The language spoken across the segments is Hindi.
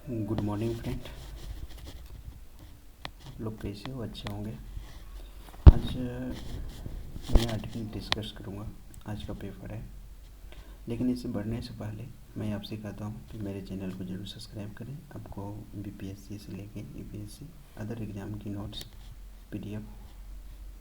Good morning friend. आप लोग कैसे हो? अच्छे होंगे। आज मैं आर्टिकल डिस्कस करूँगा। आज का पेपर है, लेकिन इसे बढ़ने से पहले मैं आपसे कहता हूँ कि मेरे चैनल को ज़रूर सब्सक्राइब करें। आपको बीपीएससी से लेके यूपीएससी अदर एग्ज़ाम की नोट्स, पीडीएफ,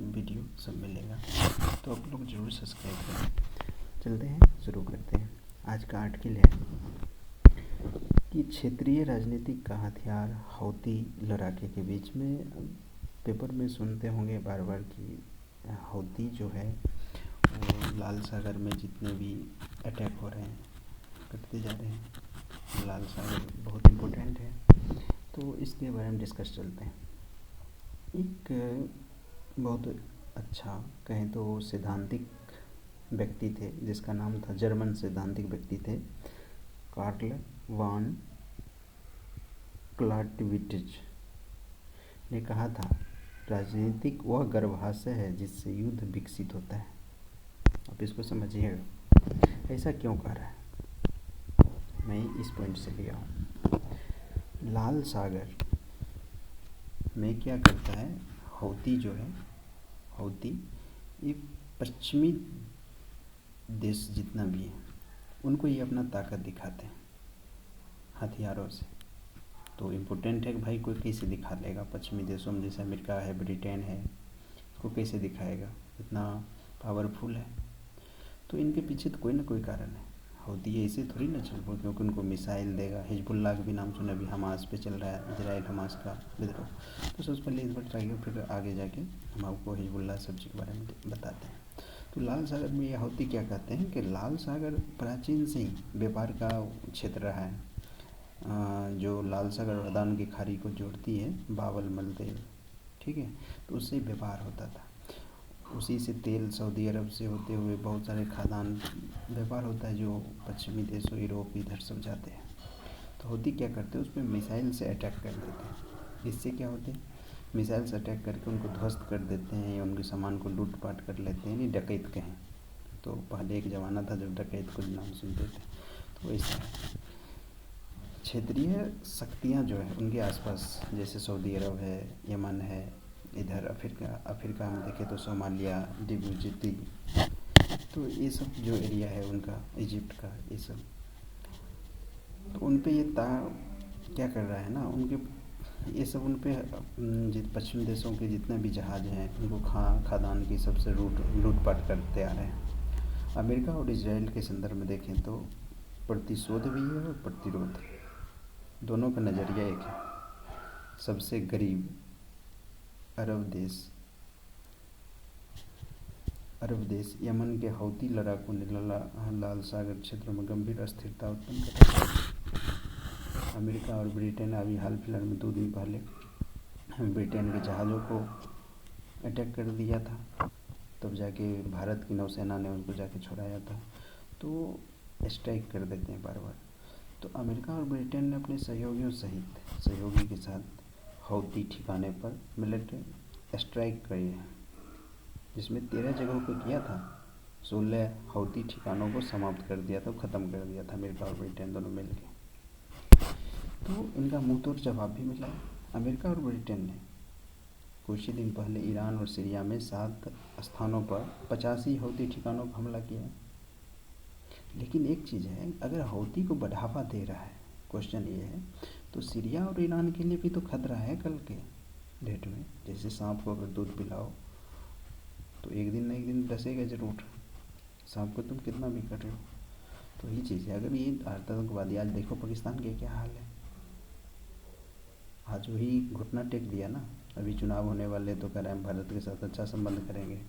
वीडियो सब मिलेगा, तो आप लोग ज़रूर सब्सक्राइब करें। चलते हैं, शुरू करते हैं। आज का आर्टिकल है कि क्षेत्रीय राजनीति का हथियार हौती लड़ाके के बीच में। पेपर में सुनते होंगे बार बार कि हौती जो है वो लाल सागर में जितने भी अटैक हो रहे हैं, करते जा रहे हैं। लाल सागर बहुत इम्पोर्टेंट है, तो इसके बारे में डिस्कस चलते हैं। एक बहुत अच्छा कहें तो सैद्धांतिक व्यक्ति थे, जिसका नाम था, जर्मन सैद्धांतिक व्यक्ति थे, कार्ल वान क्लाटविट्ज़ ने कहा था, राजनीतिक वह गर्भाशय है जिससे युद्ध विकसित होता है। आप इसको समझिएगा, ऐसा क्यों कह रहा है, मैं इस पॉइंट से लिया हूँ। लाल सागर में क्या करता है, हौती जो है, हौती ये पश्चिमी देश जितना भी है, उनको ये अपना ताकत दिखाते हैं हथियारों से। तो इम्पोर्टेंट है कि भाई कोई कैसे दिखा लेगा, पश्चिमी देशों में जैसे अमेरिका है, ब्रिटेन है, इसको कैसे दिखाएगा, इतना पावरफुल है। तो इनके पीछे तो कोई ना कोई कारण है। हौती ऐसे थोड़ी ना चल पो, क्योंकि उनको मिसाइल देगा। हिजबुल्लाह का भी नाम सुना, भी हमास पे चल रहा है, इजराइल हमास का विद्रोह। तो सबसे पहले इस बार ट्राई, फिर आगे जाके हम आपको हिजबुल्लाह सब्जी के बारे में बताते हैं। तो लाल सागर में ये हौती क्या कहते हैं कि लाल सागर प्राचीन से ही व्यापार का क्षेत्र रहा है। जो लाल सागर और अदान की खाड़ी को जोड़ती है, बावल मलतेल, ठीक है, तो उससे व्यापार होता था। उसी से तेल सऊदी अरब से होते हुए बहुत सारे खादान व्यापार होता है, जो पश्चिमी देशों, यूरोप, इधर सब जाते हैं। तो हौती क्या करते हैं, उसमें मिसाइल से अटैक कर देते हैं। इससे क्या होते हैं, मिसाइल से अटैक करके उनको ध्वस्त कर देते हैं, या उनके सामान को लूट पाट कर लेते हैं, नहीं डकैत कहें तो। पहले एक ज़माना था जब डकैत को नाम सुनते थे, तो ऐसा है। क्षेत्रीय शक्तियाँ जो है उनके आसपास, जैसे सऊदी अरब है, यमन है, इधर अफ्रीका में देखें तो सोमालिया, डिबूटी, तो ये सब जो एरिया है उनका, इजिप्ट का, ये सब, तो उन पे ये क्या कर रहा है ना, उनके ये सब उन पे पश्चिमी देशों के जितने भी जहाज हैं उनको खादान की सबसे लूटपाट करते आ रहे हैं। अमेरिका और इजराइल के संदर्भ में देखें तो प्रतिशोध भी है और प्रतिरोध, दोनों का नज़रिया एक है। सबसे गरीब अरब देश यमन के हौती लड़ाकों ने लाल सागर क्षेत्र में गंभीर अस्थिरता उत्पन्न कर। अमेरिका और ब्रिटेन अभी हाल फिलहाल में 2 दिन पहले ब्रिटेन के जहाज़ों को अटैक कर दिया था, तब जाके भारत की नौसेना ने उनको जाके छुड़ाया था। तो स्ट्राइक कर देते हैं बार बार। तो अमेरिका और ब्रिटेन ने अपने सहयोगी के साथ हौती ठिकाने पर मिलिट्री स्ट्राइक करी है, जिसमें 13 जगहों पर किया था। 16 हौती ठिकानों को समाप्त कर दिया था, ख़त्म कर दिया था अमेरिका और ब्रिटेन दोनों मिलकर। तो इनका मुंहतोड़ जवाब भी मिला। अमेरिका और ब्रिटेन ने कुछ ही दिन पहले ईरान और सीरिया में 7 स्थानों पर 85 हौती ठिकानों पर हमला किया। लेकिन एक चीज़ है, अगर हौती को बढ़ावा दे रहा है, क्वेश्चन ये है, तो सीरिया और ईरान के लिए भी तो खतरा है कल के डेट में। जैसे सांप को अगर दूध पिलाओ तो एक दिन न एक दिन डसेगा जरूर, सांप को तुम कितना भी कर लो। तो यही चीज़ है। अगर ये आतंकवादी, आज देखो पाकिस्तान के क्या हाल है, आज वही घुटना टेक दिया ना, अभी चुनाव होने वाले तो कह रहे हैं भारत के साथ अच्छा संबंध करेंगे।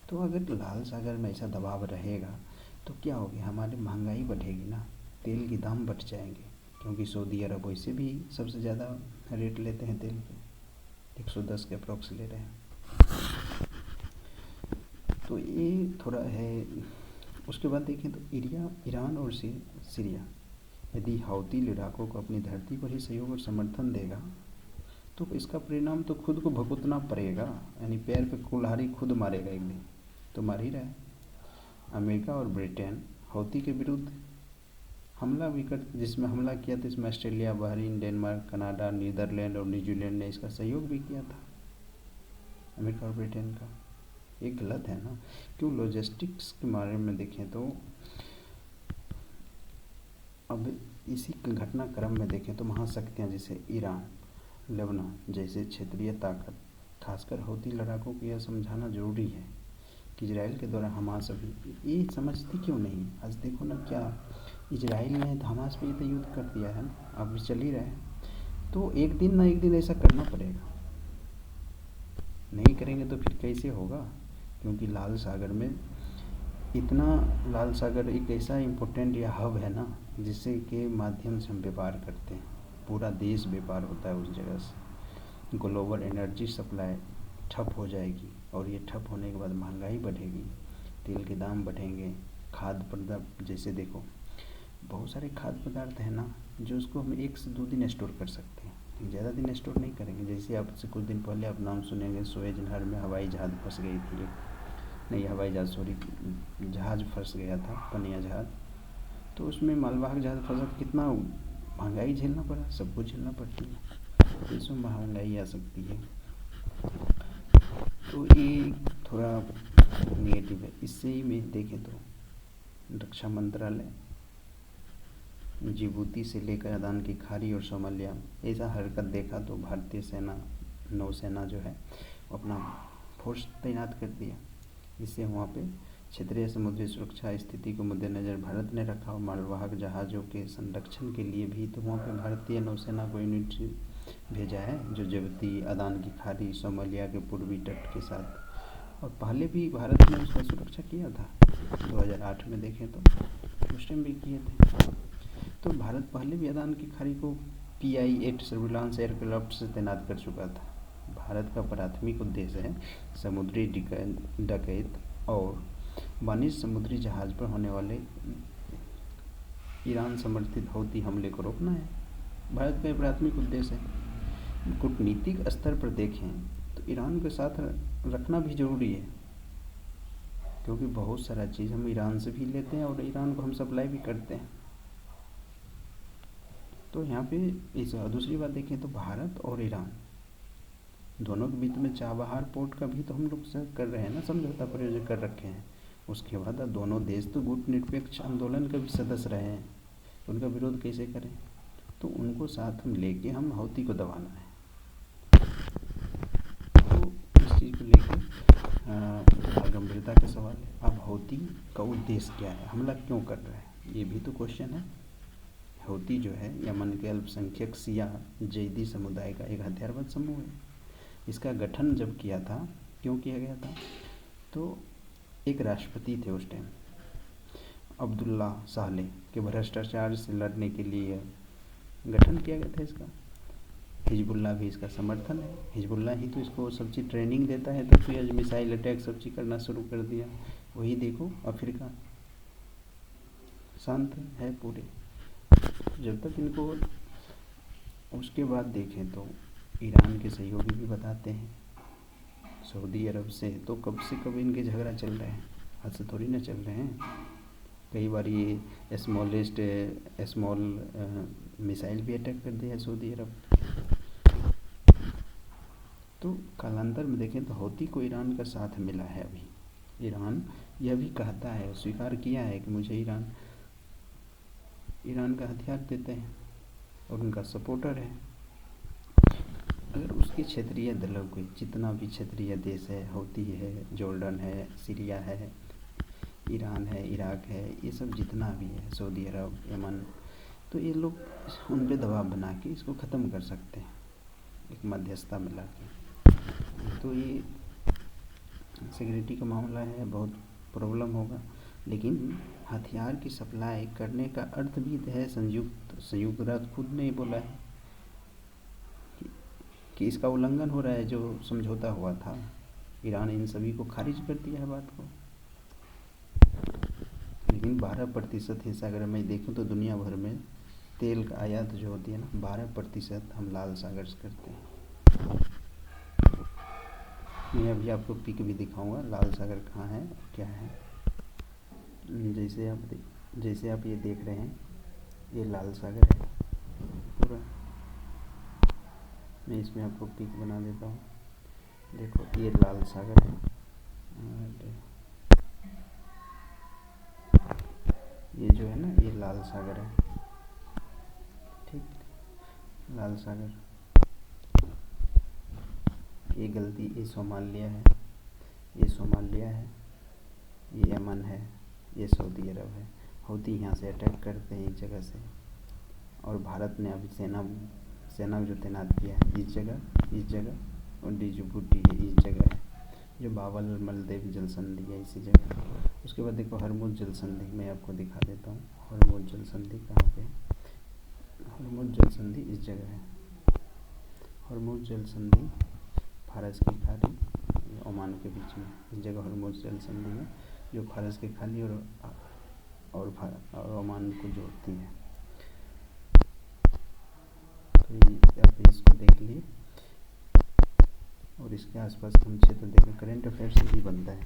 तो अगर लाल सागर में ऐसा दबाव रहेगा तो क्या होगी, हमारी महंगाई बढ़ेगी ना, तेल के दाम बढ़ जाएंगे, क्योंकि सऊदी अरब वैसे भी सबसे ज़्यादा रेट लेते हैं तेल पे, 110 के अप्रॉक्स ले रहे हैं। तो ये थोड़ा है। उसके बाद देखें तो ईरान और सीरिया यदि हौती लड़ाकों को अपनी धरती पर ही सहयोग और समर्थन देगा तो इसका परिणाम तो खुद को भुगतना पड़ेगा, यानी पैर पे कुल्हाड़ी खुद मारेगा एक दिन, तो मार ही रहा है। अमेरिका और ब्रिटेन हौती के विरुद्ध हमला भी कर जिसमें हमला किया था इसमें Australia, Bahrain, Denmark, Canada, Netherlands और न्यूजीलैंड ने इसका सहयोग भी किया था, अमेरिका और ब्रिटेन का। ये गलत है ना। क्यों? लॉजिस्टिक्स के बारे में देखें तो अब इसी घटनाक्रम में देखें तो महाशक्तियाँ जैसे ईरान, लेबनान जैसे क्षेत्रीय ताकत, खासकर हौती लड़ाकों को यह समझाना जरूरी है कि इजराइल के द्वारा हमास अभी ये समझती क्यों नहीं। आज देखो ना, क्या इजराइल ने हमास पे तो युद्ध कर दिया है ना, अब भी चल ही रहा है। तो एक दिन ना एक दिन ऐसा करना पड़ेगा, नहीं करेंगे तो फिर कैसे होगा। क्योंकि लाल सागर में इतना, लाल सागर एक ऐसा इम्पोर्टेंट या हब है ना जिससे के माध्यम से हम व्यापार करते हैं, पूरा देश व्यापार होता है उस जगह से। ग्लोबल एनर्जी सप्लाई ठप हो जाएगी और ये ठप होने के बाद महंगाई बढ़ेगी, तेल के दाम बढ़ेंगे, खाद्य पदार्थ जैसे देखो बहुत सारे खाद्य पदार्थ हैं ना जो उसको हम 1 से 2 दिन स्टोर कर सकते हैं, ज़्यादा दिन स्टोर नहीं करेंगे। जैसे आपसे कुछ दिन पहले आप नाम सुनेंगे सुएज नहर में हवाई जहाज़ फंस गई थी, नहीं हवाई जहाज़ सॉरी जहाज़ फंस गया था, पनिया जहाज़। तो उसमें मालवाहक जहाज़ फंसा, कितना महंगाई झेलना पड़ा, सबको झेलना पड़ती है, देशों में महंगाई आ सकती है। तो ये थोड़ा नेगेटिव है। इससे ही में देखें तो रक्षा मंत्रालय जिबूती से लेकर अदान की खाड़ी और सोमालिया ऐसा हरकत देखा तो भारतीय सेना, नौसेना जो है अपना फोर्स तैनात कर दिया। इससे वहाँ पे क्षेत्रीय समुद्री सुरक्षा स्थिति को मद्देनज़र भारत ने रखा और मालवाहक जहाज़ों के संरक्षण के लिए भी तो वहाँ पे भारतीय नौसेना को यूनिट भेजा है जो जिबूती, अदान की खाड़ी, सोमालिया के पूर्वी तट के साथ। और पहले भी भारत ने उसका सुरक्षा किया था 2008 में देखें तो उस टाइम भी किए थे। तो भारत पहले भी अदान की खाड़ी को PI-8 सर्विलांस एयरक्राफ्ट से तैनात कर चुका था। भारत का प्राथमिक उद्देश्य है समुद्री डकैत और वाणिज्य समुद्री जहाज पर होने वाले ईरान समर्थित हौती हमले को रोकना है। भारत का प्राथमिक उद्देश्य है। कूटनीतिक स्तर पर देखें तो ईरान के साथ रखना भी जरूरी है, क्योंकि बहुत सारा चीज़ हम ईरान से भी लेते हैं और ईरान को हम सप्लाई भी करते हैं। तो यहाँ पे इस दूसरी बात देखें तो भारत और ईरान दोनों के बीच में चाबहार पोर्ट का भी तो हम लोग से कर रहे हैं ना, समझौता प्रयोजक कर रखे हैं। उसके बाद दोनों देश तो गुटनिरपेक्ष आंदोलन के भी सदस्य रहे हैं, उनका विरोध कैसे करें। तो उनको साथ हम लेके हम हौती को दबाना है। तो इस चीज़ को लेके गंभीरता का सवाल है। अब हौती का उद्देश्य क्या है, हमला क्यों कर रहा है, ये भी तो क्वेश्चन है। हौती जो है यमन के अल्पसंख्यक शिया जैदी समुदाय का एक हथियारबंद समूह है। इसका गठन जब किया था, क्यों किया गया था, तो एक राष्ट्रपति थे उस टाइम अब्दुल्ला सालेह के भ्रष्टाचार से लड़ने के लिए गठन किया गया था इसका। हिजबुल्ला भी इसका समर्थन है, हिजबुल्ला ही तो इसको सब चीज़ ट्रेनिंग देता है। तो फिर मिसाइल अटैक सब चीज़ करना शुरू कर दिया। वही देखो अफ्रीका शांत है पूरे जब तक इनको। उसके बाद देखें तो ईरान के सहयोगी भी बताते हैं सऊदी अरब से, तो कब से कब इनके झगड़ा चल रहे हैं, आज से थोड़ी ना चल रहे हैं। कई बार ये स्मॉल मिसाइल भी अटैक कर दिया है सऊदी अरब। तो कालांतर में देखें तो हौती को ईरान का साथ मिला है। अभी ईरान यह भी कहता है, स्वीकार किया है कि मुझे ईरान का हथियार देते हैं और उनका सपोर्टर है। अगर उसके क्षेत्रीय दलों के जितना भी क्षेत्रीय देश है, हौती है, जॉर्डन है, सीरिया है, ईरान है, इराक है, ये सब जितना भी है, सऊदी अरब, यमन, तो ये लोग उन पे दबाव बना के इसको ख़त्म कर सकते हैं एक मध्यस्थता मिला के। तो ये सिक्योरिटी का मामला है, बहुत प्रॉब्लम होगा। लेकिन हथियार की सप्लाई करने का अर्थ भी है संयुक्त राष्ट्र खुद ने बोला है कि इसका उल्लंघन हो रहा है जो समझौता हुआ था। ईरान इन सभी को खारिज कर दिया है बात को। लेकिन 12% हिस्सा अगर मैं देखूं तो दुनिया भर में तेल का आयात जो होती है ना, 12% हम लाल सागर से करते हैं। मैं अभी आपको पिक भी दिखाऊंगा लाल सागर कहाँ है क्या है। जैसे आप ये देख रहे हैं, ये लाल सागर है पूरा। मैं इसमें आपको पिक बना देता हूँ। देखो ये लाल सागर है और ये जो है ना ये लाल सागर है, ठीक, लाल सागर। ये गलती, ये सोमालिया है, ये सोमालिया है, ये यमन है, ये सऊदी अरब है। हौती यहाँ से अटैक करते हैं इस जगह से, और भारत ने अभी सेना को जो तैनात किया है इस जगह और डिजिबूटी है इस जगह है, जो बाबल मलदेव जल संधि है इसी जगह। उसके बाद देखो हरमुज जल संधि, मैं आपको दिखा देता हूँ। हरमुज जल संधि कहाँ पे है? हरमुज जल संधि इस जगह है। हरमुज जल संधि फारस की खाड़ी ओमान के बीच में, इस जगह हरमुज जल संधि है, जो फारस की खाड़ी और ओमान को जोड़ती है। तो आप इसको देख लिए, और इसके आसपास हम क्षेत्र देखें। करेंट अफेयर से ही बनता है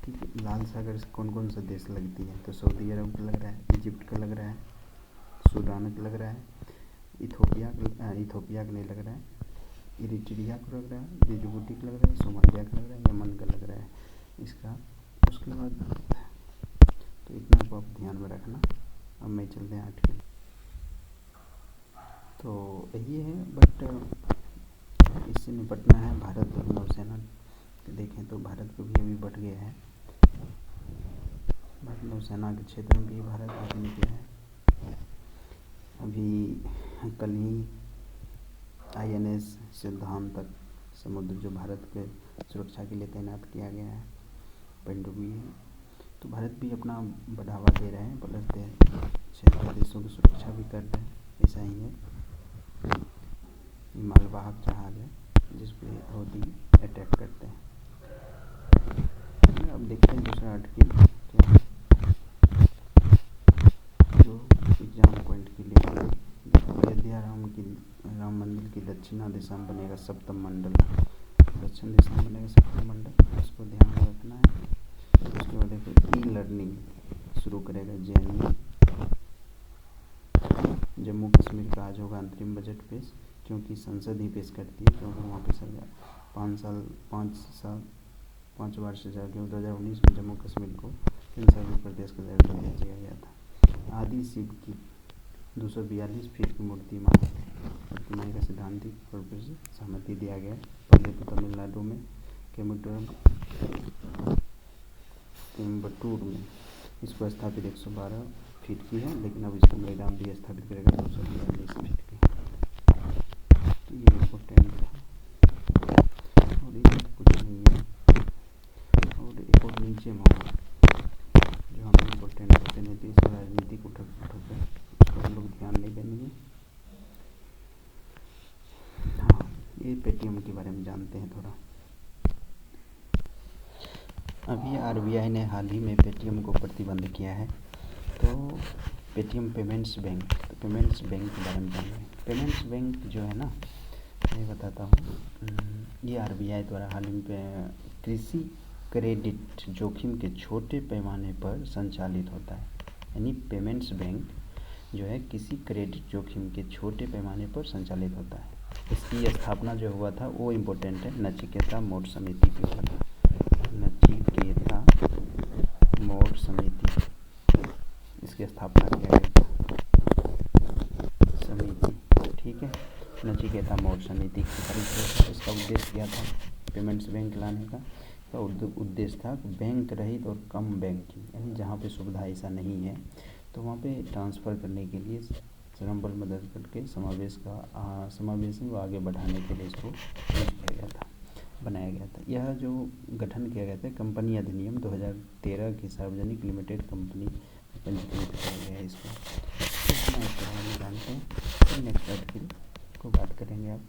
कि लाल सागर से कौन कौन सा देश लगती है। तो सऊदी अरब का लग रहा है, इजिप्ट का लग रहा है, सूडान का लग रहा है, इथोपिया का नहीं लग रहा है, इरिट्रिया को लग रहा है, डिजिबूटी का लग रहा है, सोमालिया का लग रहा है, यमन का लग रहा है इसका। उसके बाद तो इतना को आप ध्यान में रखना। अब मैं चलते हैं 8 की। तो ये है, बट इससे निपटना है भारत और नौसेना। देखें तो भारत को भी अभी बढ़ गया है, भारत नौसेना के क्षेत्र में भी भारत आगे निकला है। अभी कल ही INS सिद्धांतक समुद्र जो भारत के सुरक्षा के लिए तैनात किया गया है, पनडुब्बी है। तो भारत भी अपना बढ़ावा दे रहे हैं, बढ़ते हैं, क्षेत्रीय देशों की सुरक्षा भी कर रहे हैं। ऐसा ही है, मालवाहक जहाज है जिस पे हौती अटैक करते हैं। अब देखते हैं दूसरा आर्टिकल क्या है, जो एग्जाम पॉइंट के लिए। अयोध्या राम मंदिर की दक्षिणा दिशा में बनेगा सप्तम मंडल, दक्षिण दिशा में बनेगा सप्तम मंडल, इसको ध्यान में रखना है। उसके बाद देखो लर्निंग शुरू करेगा JNU। जम्मू कश्मीर का आज होगा अंतरिम बजट पेश, क्योंकि संसद ही पेश करती है, क्योंकि वहाँ पे सरकार 5 वर्ष से ज़्यादा, क्योंकि 2019 में जम्मू कश्मीर को केंद्रशासित प्रदेश का दर्जा दिया गया था। आदि शिव की 242 फीट की प्रतिमाएं का सैद्धांतिक तौर पर सहमति दिया गया। पहले तो तमिलनाडु में कोयम्बटूर में इसको स्थापित 112 फीट की है, लेकिन अब इसको मैदान भी स्थापित करेगा 242 फीट की। तो ये इम्पोर्टेंट है, और ये कुछ नहीं है। और एक और नीचे में होगा जो हमें इम्पोर्टेंट होते नहीं, तो इसमें राजनीतिक उठक है, उसको हम लोग ध्यान नहीं देंगे। हाँ, ये पेटीएम के बारे में जानते हैं थोड़ा। अभी RBI ने हाल ही में पेटीएम को प्रतिबंध किया है। तो पेटीएम पेमेंट्स बैंक, तो पेमेंट्स बैंक के बारे में जानेंगे। पेमेंट्स बैंक जो है ना, मैं बताता हूँ, ये RBI द्वारा हाल ही में कृषि क्रेडिट जोखिम के छोटे पैमाने पर संचालित होता है। यानी पेमेंट्स बैंक जो है किसी क्रेडिट जोखिम के छोटे पैमाने पर संचालित होता है। इसकी स्थापना जो हुआ था वो इम्पोर्टेंट है, नचिकेता मोड समिति पे हुआ था। नचिकेता मोड समिति, इसकी स्थापना किया गया था समिति, ठीक है, नचिकेता मोड समिति की। इसका उद्देश्य क्या था पेमेंट्स बैंक लाने का? तो उद्देश्य था बैंक रहित और कम बैंकिंग, यानी जहाँ पे सुविधा ऐसा नहीं है तो वहाँ पे ट्रांसफ़र करने के लिए श्रम बल मदद करके समावेशन को आगे बढ़ाने के लिए इसको बनाया गया था। यह जो गठन किया गया था कंपनी अधिनियम 2013 की सार्वजनिक लिमिटेड कंपनी पंजीकृत किया गया है इसको। इतना इसके बारे में जानते हैं, नेक्स्ट आर्टिकल को बात करेंगे आप।